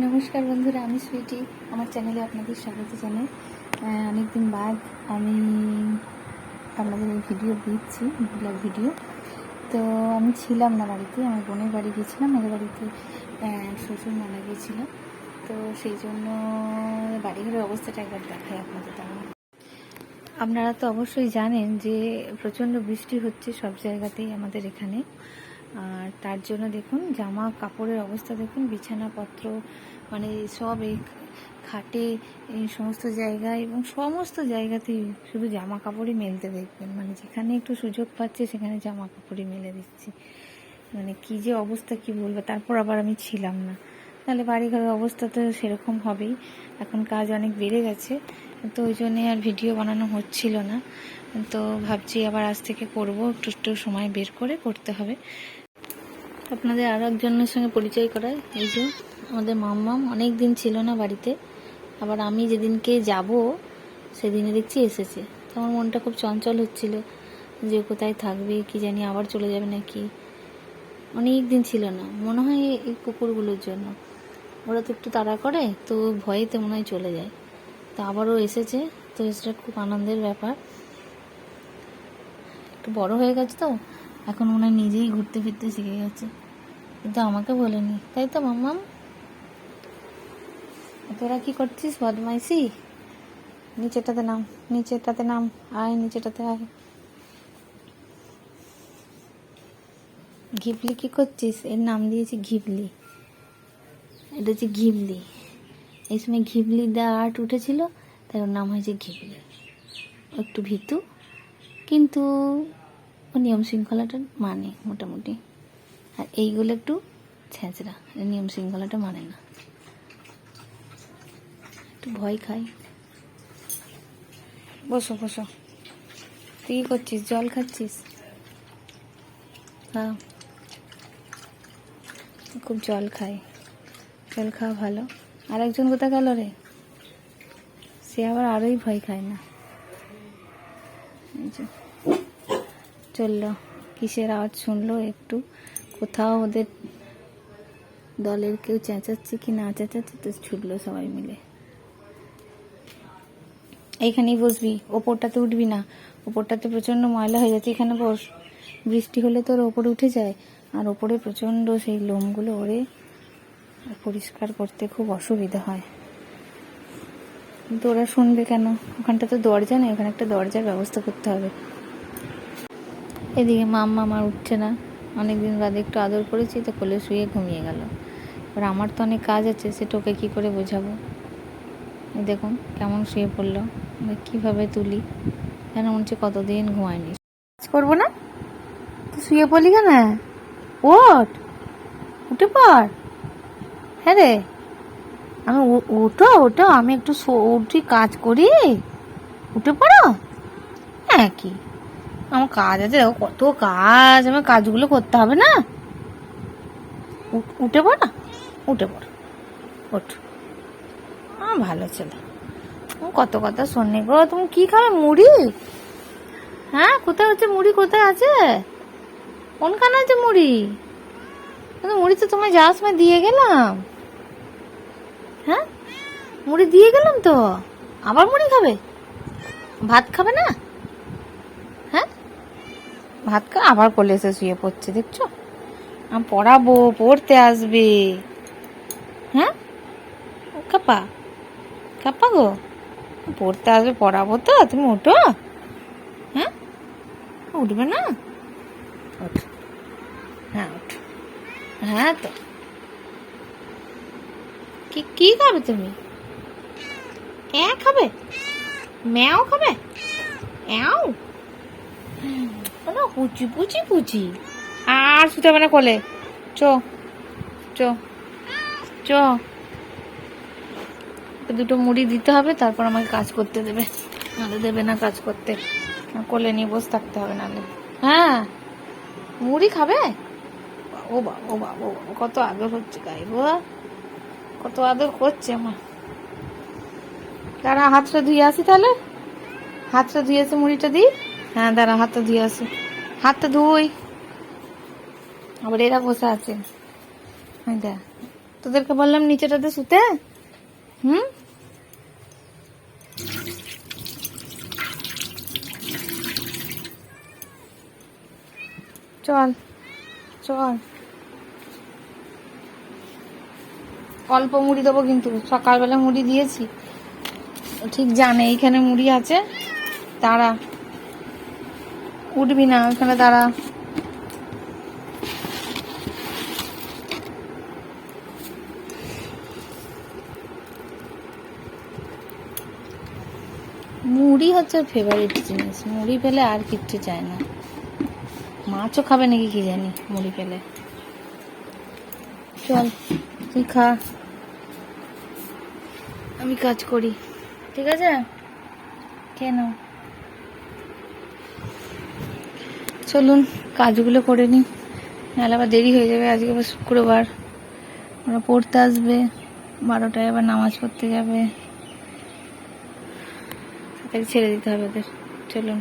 নমস্কার বন্ধুরা, আমি সুইটি। আমার চ্যানেলে আপনাদের স্বাগত জানাই। অনেকদিন বাদ আমি আপনাদের এই ভিডিও দিচ্ছি, ব্লগ ভিডিও। তো আমি ছিলাম না বাড়িতে, আমার বোনের বাড়ি গেছিলাম। ওদের বাড়িতে শ্বশুর মারা গিয়েছিল, তো সেই জন্য বাড়িঘরের অবস্থাটা একবার দেখাই আপনাদের। আপনারা তো অবশ্যই জানেন যে প্রচণ্ড বৃষ্টি হচ্ছে সব জায়গাতেই আমাদের এখানে। আর তার জন্য দেখুন জামা কাপড়ের অবস্থা দেখুন, বিছানাপত্র মানে সব এই খাটে, এই সমস্ত জায়গায় এবং সমস্ত জায়গাতেই শুধু জামা কাপড়ই মেলতে দেখবেন। মানে যেখানে একটু সুযোগ পাচ্ছে সেখানে জামা কাপড়ই মেলে দিচ্ছি। মানে কী যে অবস্থা, কি বলবো। তারপর আবার আমি ছিলাম না, তাহলে বাড়িঘরের অবস্থা তো সেরকম হবেই। এখন কাজ অনেক বেড়ে গেছে, তো ওই জন্যে আর ভিডিও বানানো হচ্ছিল না। তো ভাবছি আবার আজ থেকে করবো, একটু সময় বের করে করতে হবে। আপনাদের আরও একজনের সঙ্গে পরিচয় করায়, এই যে আমাদের মাম্মাম অনেক দিন ছিল না বাড়িতে। আবার আমি যেদিনকে যাব সেদিনে দেখছি এসেছে। তো আমার মনটা খুব চঞ্চল হচ্ছিল যে কোথায় থাকবে, কি জানি আবার চলে যাবে নাকি। অনেক দিন ছিল না, মনে হয় এই কুকুরগুলোর জন্য। ওরা তো একটু তাড়া করে, তো ভয়েতে মনে হয় চলে যায়। তো আবারও এসেছে, তো সেটা খুব আনন্দের ব্যাপার। একটু বড় হয়ে গেছে তো, এখন মনে হয় নিজেই ঘুরতে ফিরতে শিখে গেছে, কিন্তু আমাকে বলেনি, তাই তো মাম্মাম? তোরা কি করছিস বদমাইশি? নিচেটাতে নাম, নিচেটাতে নাম, আয় নিচেটাতে আয়। ঘিবলি কি করছিস? এর নাম দিয়েছি ঘিবলি। এটা হচ্ছে ঘিবলি। এই সময় ঘিবলি দা আর্ট উঠেছিল, তাই ওর নাম হয়েছে ঘিবলি। একটু ভীতু, কিন্তু ও নিয়ম শৃঙ্খলাটা মানে মোটামুটি। আর এইগুলো একটু ছ্যাঁচড়া, নিয়ম শৃঙ্খলাটা মানে না, একটু ভয় খাই। বসো বসো। তুই কী করছিস? জল খাচ্ছিস? হ্যাঁ, খুব জল খায়, জল খাওয়া ভালো। আর একজন কোথা গেল রে? সে আবার আরোই ভয় খায় না। চললো, কিসের আওয়াজ শুনলো একটু, কোথাও ওদের দলের কেউ চেঁচাচ্ছে কি না চেঁচাচ্ছে, তো ছুটলো সবাই মিলে। এইখানেই বসবি, ওপরটাতে উঠবি না, ওপরটাতে প্রচণ্ড ময়লা হয়ে যাচ্ছে। এখানে বস, বৃষ্টি হলে তোর ওপরে উঠে যায়, আর ওপরে প্রচণ্ড সেই লোমগুলো ওড়ে, পরিষ্কার করতে খুব অসুবিধা হয়। কিন্তু ওরা শুনবে কেন? ওখানটা তো দরজা নেই, ওখানে একটা দরজার ব্যবস্থা করতে হবে। এদিকে মাম্মা আমার উঠছে না, অনেকদিন বাদে একটু আদর করেছি, তো কোলে শুয়ে ঘুমিয়ে গেল। এবার আমার তো অনেক কাজ আছে, সেটা ওকে কী করে বোঝাবো। দেখুন কেমন শুয়ে পড়লো, কীভাবে তুলি, যেন মনে হচ্ছে কতদিন ঘুমায়নি। কাজ করবো না তো শুয়ে পড়লি কেন? ওঠ, উঠে পড়। হ্যাঁ রে, আমি ওঠো ওঠো, আমি একটু উঠি, কাজ করি, উঠে পড়ো। হ্যাঁ, কি আমার কাজ আছে, দেখো কত কাজ, আমার কাজগুলো করতে হবে না? উঠে পড়ো, উঠে পড়ো, ওঠ। ভালো ছেলে, কত কথা শোনে গো। তুমি কি খাবে? মুড়ি? হ্যাঁ, কোথায় হচ্ছে মুড়ি? কোথায় আছে? কোনখানে আছে মুড়ি? মুড়ি তো তোমায় যাওয়ার সময় দিয়ে গেলাম। হ্যাঁ, মুড়ি দিয়ে গেলাম তো, আবার মুড়ি খাবে? ভাত খাবে না? হ্যাঁ, ভাত খা। আবার কোলে এসে শুয়ে পড়ছে, দেখছো? আমি পড়াবো, পড়তে আসবে। হ্যাঁ, কাপা কাপা গো, পড়তে আসবে, পড়াবো তো, তুমি ওঠো। হ্যাঁ, উঠবে না? ওঠ, হ্যাঁ ওঠ। হ্যাঁ, তো কি খাবে তুমি? খাবে? ম্যাও খাবে? এও পুচি পুচি পুচি। আর শুতে হবে না কোলে, চো চো চো। দুটো মুড়ি দিতে হবে, তারপর আমাকে কাজ করতে দেবে, নাহলে দেবে না কাজ করতে। কোলে নিয়ে বসে থাকতে হবে নাহলে। হ্যাঁ, মুড়ি খাবে? ও বাবা ও বাবা, কত আদর হচ্ছে গাইব, কত আদর করছে আমার। দাঁড়া, হাতটা ধুয়ে আসি তাহলে। হাতটা ধুয়ে আসি, মুড়িটা দিই। হ্যাঁ দাঁড়া, হাতটা ধুয়ে আসি, হাতটা ধুই। আবার এরা বসে আছে, দেখ তোদেরকে বললাম নিচেটাতে শুতে। হুম, চল চল। অল্প মুড়ি দেবো কিন্তু, সকালবেলা মুড়ি দিয়েছি, ও ঠিক জানে এইখানে মুড়ি আছে। দাঁড়া, উঠবি না, ওখানে দাঁড়া। মুড়ি হচ্ছে ফেভারিট জিনিস, মুড়ি পেলে আর কিচ্ছু চায় না। মাছও খাবে নাকি কি জানি মুড়ি পেলে। চল তুই খা, আমি কাজ করি, ঠিক আছে? কেন, চলুন কাজগুলো করে নিই, নাহলে আবার দেরি হয়ে যাবে। আজকে আবার শুক্রবার, ওরা পড়তে আসবে, 12টায় আবার নামাজ পড়তে যাবে, তাড়াতাড়ি ছেড়ে দিতে হবে ওদের। চলুন।